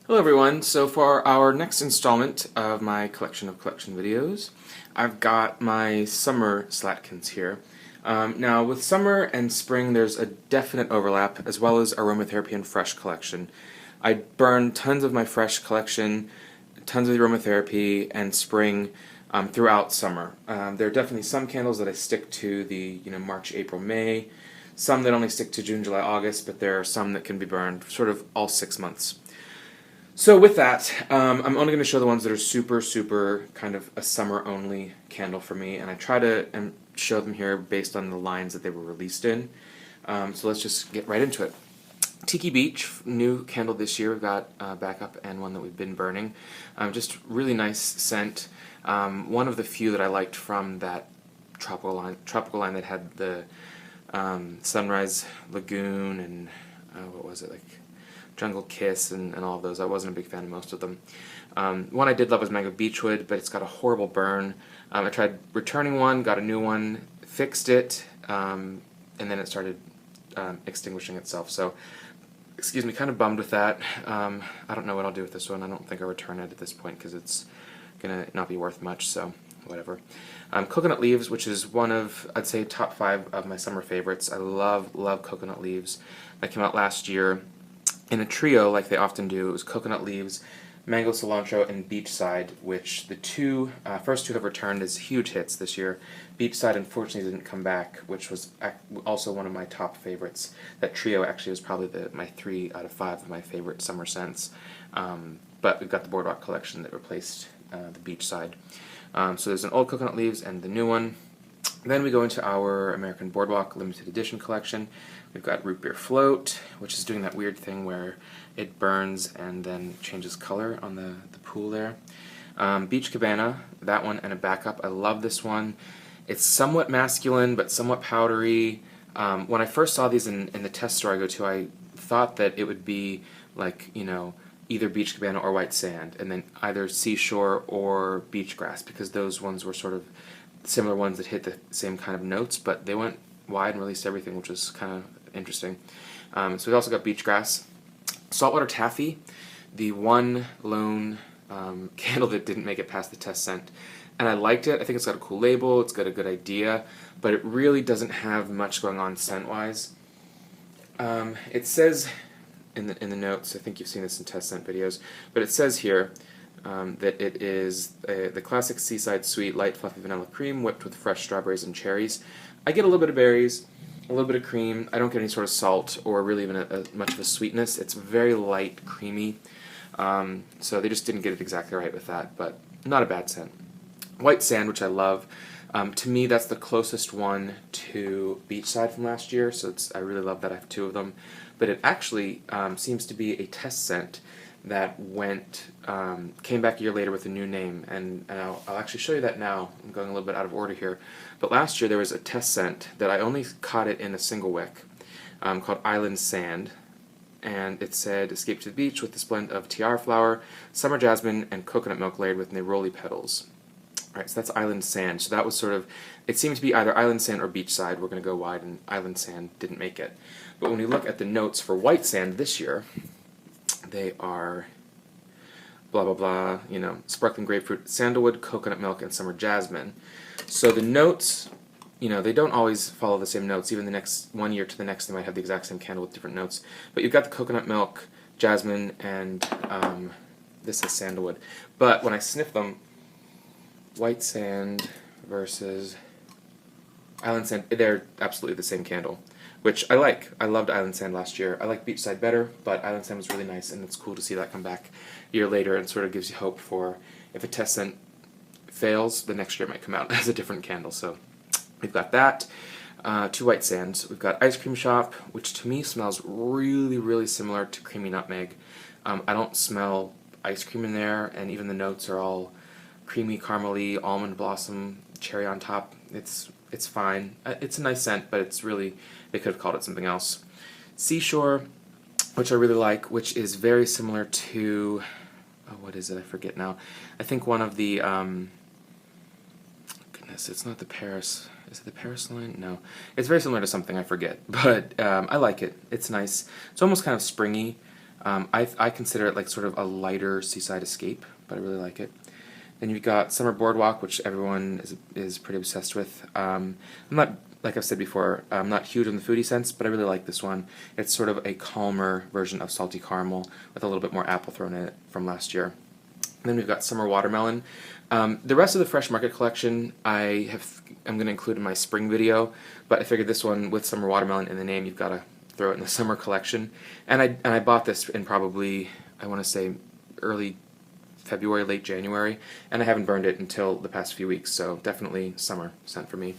Hello everyone, so for our next installment of my collection of collection videos, I've got my summer Slatkins here. Now with summer and spring there's a definite overlap, as well as Aromatherapy and Fresh collection. I burn tons of my Fresh collection, tons of the Aromatherapy and spring throughout summer. There are definitely some candles that I stick to the March, April, May, some that only stick to June, July, August, but there are some that can be burned sort of all 6 months. So with that, I'm only going to show the ones that are super kind of a summer-only candle for me, and I try to show them here based on the lines that they were released in. So let's just get right into it. Tiki Beach, new candle this year. We've got backup and one that we've been burning. Just really nice scent. One of the few that I liked from that tropical line that had the Sunrise Lagoon and what was it, like Jungle Kiss and all of those. I wasn't a big fan of most of them. One I did love was Mango Beachwood, but it's got a horrible burn. I tried returning one, got a new one, fixed it, and then it started extinguishing itself. So, excuse me, kind of bummed with that. I don't know what I'll do with this one. I don't think I'll return it at this point because it's going to not be worth much, so whatever. Coconut Leaves, which is one of, I'd say, top 5 of my summer favorites. I love Coconut Leaves. That came out last year in a trio, like they often do. It was Coconut Leaves, Mango Cilantro, and Beachside, which the first two have returned as huge hits this year. Beachside unfortunately didn't come back, which was also one of my top favorites. That trio actually was probably my 3 out of 5 of my favorite summer scents. But we've got the Boardwalk Collection that replaced the Beachside. So there's an old Coconut Leaves and the new one. Then we go into our American Boardwalk Limited Edition collection. We've got Root Beer Float, which is doing that weird thing where it burns and then changes color on the pool there. Beach Cabana, that one, and a backup. I love this one. It's somewhat masculine, but somewhat powdery. When I first saw these in the test store I go to, I thought that it would be like, either Beach Cabana or White Sand, and then either Seashore or Beach Grass, because those ones were sort of similar ones that hit the same kind of notes, but they went wide and released everything, which was kind of interesting. So we also got Beach Grass. Saltwater Taffy, the one lone candle that didn't make it past the test scent. And I liked it. I think it's got a cool label, it's got a good idea, but it really doesn't have much going on scent-wise. It says in the notes, I think you've seen this in test scent videos, but it says here that it is the classic Seaside Sweet Light Fluffy Vanilla Cream whipped with fresh strawberries and cherries. I get a little bit of berries, a little bit of cream. I don't get any sort of salt or really even much of a sweetness. It's very light, creamy. So they just didn't get it exactly right with that, but not a bad scent. White Sand, which I love. To me, that's the closest one to Beachside from last year, so I really love that. I have 2 of them. But it actually seems to be a test scent that came back a year later with a new name, and I'll actually show you that now. I'm going a little bit out of order here. But last year there was a test scent that I only caught it in a single wick called Island Sand, and it said, "Escape to the beach with this blend of tiara flower, summer jasmine, and coconut milk layered with neroli petals." Alright, so that's Island Sand. So that was sort of, it seemed to be either Island Sand or Beachside. We're going to go wide, and Island Sand didn't make it. But when we look at the notes for White Sand this year, they are blah blah blah, sparkling grapefruit, sandalwood, coconut milk, and summer jasmine. So the notes, they don't always follow the same notes. Even the next one year to the next, they might have the exact same candle with different notes. But you've got the coconut milk, jasmine, and this is sandalwood. But when I sniff them, White Sand versus Island Sand, they're absolutely the same candle, which I like. I loved Island Sand last year. I like Beachside better, but Island Sand was really nice, and it's cool to see that come back a year later, and sort of gives you hope for if a test scent fails, the next year it might come out as a different candle. So we've got that. 2 White Sands. We've got Ice Cream Shop, which to me smells really similar to Creamy Nutmeg. I don't smell ice cream in there, and even the notes are all creamy, caramely, almond blossom, cherry on top. It's fine. It's a nice scent, but it's really, they could have called it something else. Seashore, which I really like, which is very similar to, what is it? I forget now. I think one of the, goodness, it's not the Paris. Is it the Paris line? No. It's very similar to something, I forget. But I like it. It's nice. It's almost kind of springy. I consider it like sort of a lighter Seaside Escape, but I really like it. Then you've got Summer Boardwalk, which everyone is pretty obsessed with. I'm not, like I've said before, I'm not huge on the foodie sense, but I really like this one. It's sort of a calmer version of Salty Caramel with a little bit more apple thrown in it from last year. And then we've got Summer Watermelon. The rest of the Fresh Market collection I'm going to include in my spring video, but I figured this one with Summer Watermelon in the name, you've got to throw it in the summer collection. And I bought this in probably, I want to say, early February, late January, and I haven't burned it until the past few weeks, so definitely summer scent for me.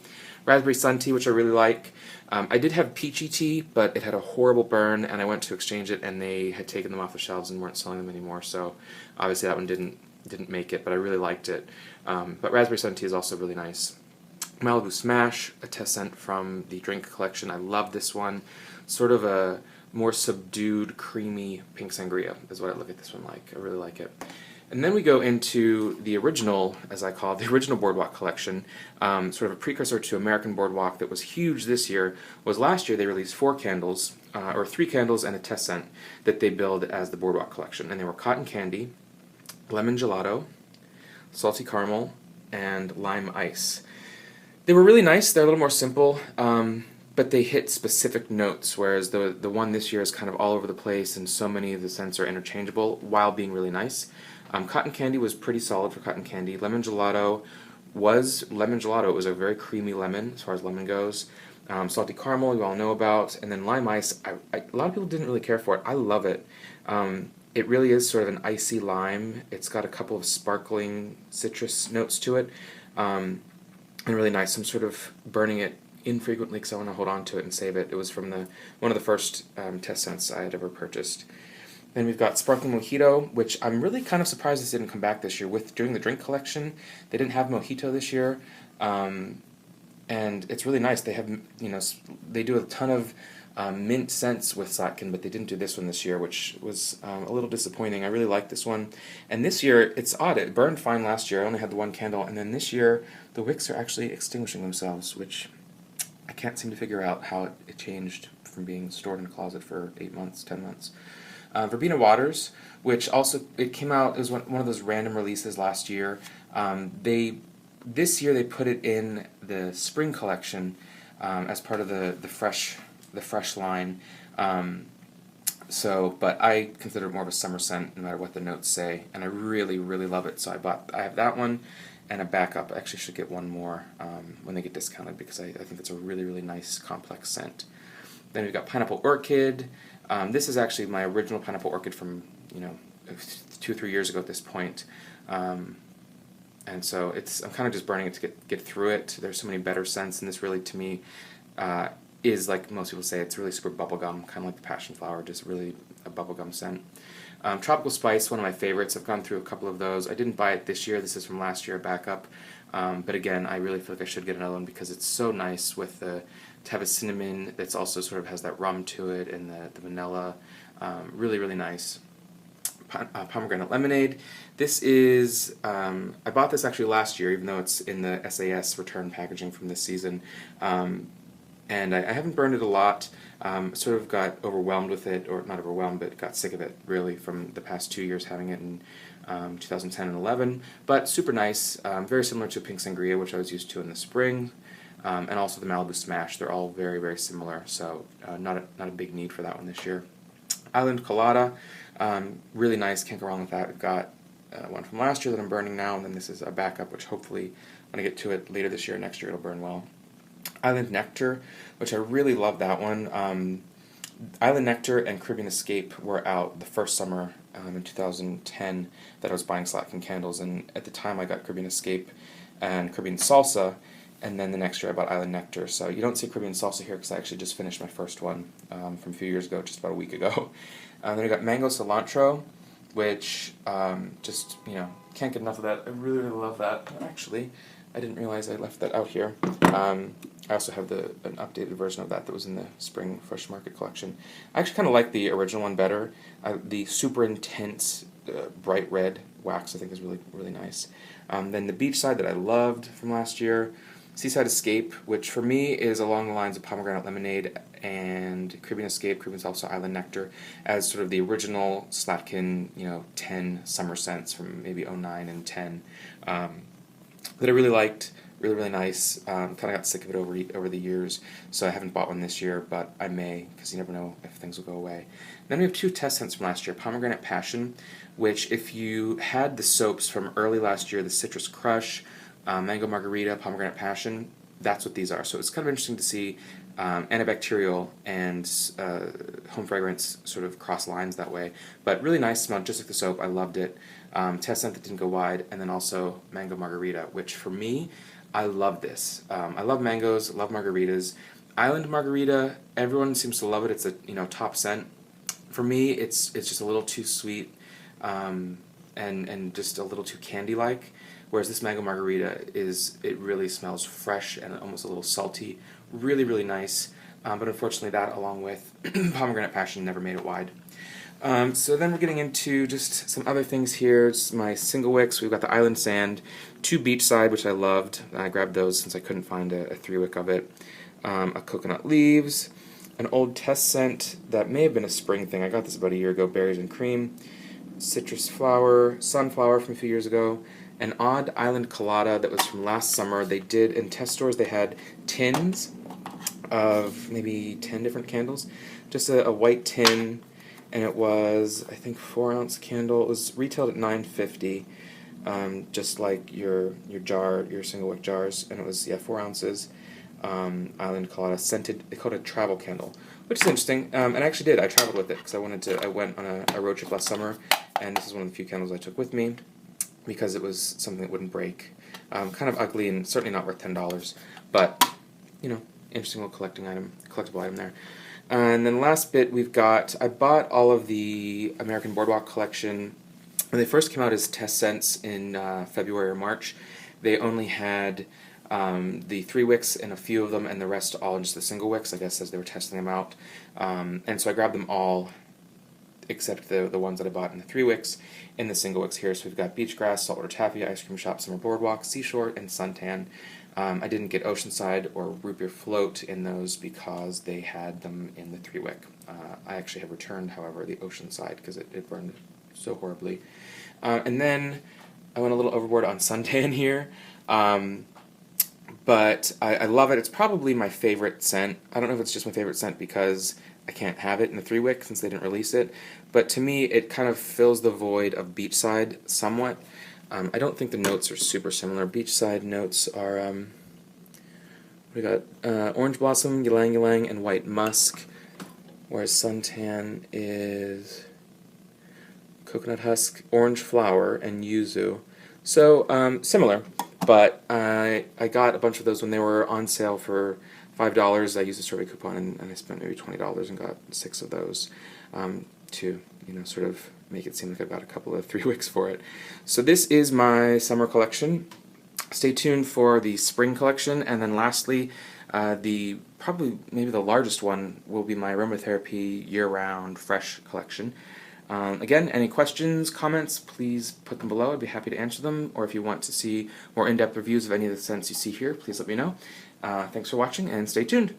Raspberry Sun Tea, which I really like. I did have Peachy Tea, but it had a horrible burn, and I went to exchange it, and they had taken them off the shelves and weren't selling them anymore, so obviously that one didn't make it, but I really liked it. But Raspberry Sun Tea is also really nice. Malibu Smash, a test scent from the drink collection. I love this one. Sort of a more subdued, creamy pink sangria is what I look at this one like. I really like it. And then we go into the original, as I call it, the original Boardwalk Collection, sort of a precursor to American Boardwalk that was huge this year. Was last year they released 4 candles, or 3 candles and a test scent that they billed as the Boardwalk Collection. And they were Cotton Candy, Lemon Gelato, Salty Caramel, and Lime Ice. They were really nice. They're a little more simple, but they hit specific notes, whereas the one this year is kind of all over the place and so many of the scents are interchangeable while being really nice. Cotton Candy was pretty solid for Cotton Candy. Lemon Gelato was Lemon Gelato. It was a very creamy lemon as far as lemon goes. Salty Caramel you all know about. And then Lime Ice, a lot of people didn't really care for it. I love it. It really is sort of an icy lime. It's got a couple of sparkling citrus notes to it. And really nice. I'm sort of burning it infrequently because I want to hold on to it and save it. It was from one of the first test scents I had ever purchased. Then we've got Sparkling Mojito, which I'm really kind of surprised this didn't come back this year. During the drink collection, they didn't have Mojito this year, and it's really nice. They have, they do a ton of mint scents with Slatkin, but they didn't do this one this year, which was a little disappointing. I really like this one, and this year it's odd. It burned fine last year. I only had the 1 candle, and then this year the wicks are actually extinguishing themselves, which I can't seem to figure out how it changed from being stored in a closet for 8 months, 10 months. Verbena Waters, which also, it came out, it was one of those random releases last year. This year they put it in the spring collection as part of the fresh line. But I consider it more of a summer scent no matter what the notes say, and I really, really love it. So I have that one and a backup. I actually should get one more when they get discounted because I think it's a really, really nice complex scent. Then we've got Pineapple Orchid. This is actually my original Pineapple Orchid from 2 or 3 years ago at this point. And so I'm kind of just burning it to get through it. There's so many better scents, and this really, to me, is, like most people say, it's really super bubblegum, kind of like the passion flower, just really a bubblegum scent. Tropical Spice, one of my favorites. I've gone through a couple of those. I didn't buy it this year. This is from last year, backup. But again, I really feel like I should get another one because it's so nice with to have a cinnamon that's also sort of has that rum to it and the vanilla. Really, really nice. Pomegranate Lemonade. This is, I bought this actually last year, even though it's in the SAS return packaging from this season. And I haven't burned it a lot. Sort of got overwhelmed with it, or not overwhelmed, but got sick of it, really, from the past 2 years having it in 2010 and 11. But super nice, very similar to Pink Sangria, which I was used to in the spring, and also the Malibu Smash. They're all very, very similar, so not a big need for that one this year. Island Colada, really nice, can't go wrong with that. We've got one from last year that I'm burning now, and then this is a backup, which hopefully, when I get to it later this year or next year, it'll burn well. Island Nectar, which I really love that one. Island Nectar and Caribbean Escape were out the first summer in 2010 that I was buying Slatkin candles, and at the time I got Caribbean Escape and Caribbean Salsa, and then the next year I bought Island Nectar. So you don't see Caribbean Salsa here because I actually just finished my first one from a few years ago, just about a week ago. Then I got Mango Cilantro, which just, can't get enough of that. I really, really love that. Actually, I didn't realize I left that out here. I also have an updated version of that was in the Spring Fresh Market collection. I actually kind of like the original one better. The super intense bright red wax I think is really, really nice. Then the Beachside that I loved from last year, Seaside Escape, which for me is along the lines of Pomegranate Lemonade and Caribbean Escape, Caribbean Salsa Island Nectar, as sort of the original Slatkin, 10 summer scents from maybe '09 and 10, that I really liked. Really, really nice. Kind of got sick of it over the years, so I haven't bought one this year, but I may, because you never know if things will go away. Then we have 2 test scents from last year, Pomegranate Passion, which if you had the soaps from early last year, the Citrus Crush, Mango Margarita, Pomegranate Passion, that's what these are. So it's kind of interesting to see antibacterial and home fragrance sort of cross lines that way. But really nice, smelled just like the soap. I loved it. Test scent that didn't go wide, and then also Mango Margarita, which for me, I love this. I love mangoes, love margaritas. Island Margarita, everyone seems to love it. It's a top scent. For me, it's just a little too sweet and just a little too candy-like. Whereas this Mango Margarita it really smells fresh and almost a little salty. Really, really nice. But unfortunately that, along with Pomegranate Passion, never made it wide. So then we're getting into just some other things here. It's my single wicks. We've got the Island Sand, 2 Beachside, which I loved. I grabbed those since I couldn't find a 3-wick of it. A Coconut Leaves, an old test scent that may have been a spring thing. I got this about a year ago, Berries and Cream. Citrus Flower, Sunflower from a few years ago. An odd Island Colada that was from last summer. They did, in test stores, they had tins of maybe 10 different candles. Just a white tin, and it was, I think, 4-ounce candle. It was retailed at $9.50, just like your single wick jars, and it was 4 ounces. Island Colada scented. They called it a travel candle, which is interesting. And I actually did. I traveled with it because I went on a road trip last summer, and this is one of the few candles I took with me because it was something that wouldn't break. Kind of ugly and certainly not worth $10, but interesting little collectible item there. And then last bit I bought all of the American Boardwalk Collection. When they first came out as test scents in February or March, they only had the 3 wicks in a few of them, and the rest all in just the single wicks, I guess, as they were testing them out. And so I grabbed them all, except the ones that I bought in the 3 wicks in the single wicks here. So we've got Beach Grass, Saltwater Taffy, Ice Cream Shop, Summer Boardwalk, Seashore, and Suntan. I didn't get Oceanside or Root Beer Float in those because they had them in the 3 wick. I actually have returned, however, the Oceanside because it burned so horribly. And then I went a little overboard on Suntan here. But I love it. It's probably my favorite scent. I don't know if it's just my favorite scent because I can't have it in the 3 wick since they didn't release it. But to me, it kind of fills the void of Beachside somewhat. I don't think the notes are super similar. Beachside notes are, we got Orange Blossom, Ylang Ylang, and White Musk, whereas Suntan is Coconut Husk, Orange Flower, and Yuzu. So, similar, but I got a bunch of those when they were on sale for $5. I used a survey coupon, and I spent maybe $20 and got 6 of those to, sort of make it seem like I got a couple of 3 wicks for it. So this is my summer collection. Stay tuned for the spring collection, and then lastly, probably maybe the largest one will be my Aromatherapy year-round fresh collection. Again, any questions, comments, please put them below. I'd be happy to answer them, or if you want to see more in-depth reviews of any of the scents you see here, please let me know. Thanks for watching, and stay tuned.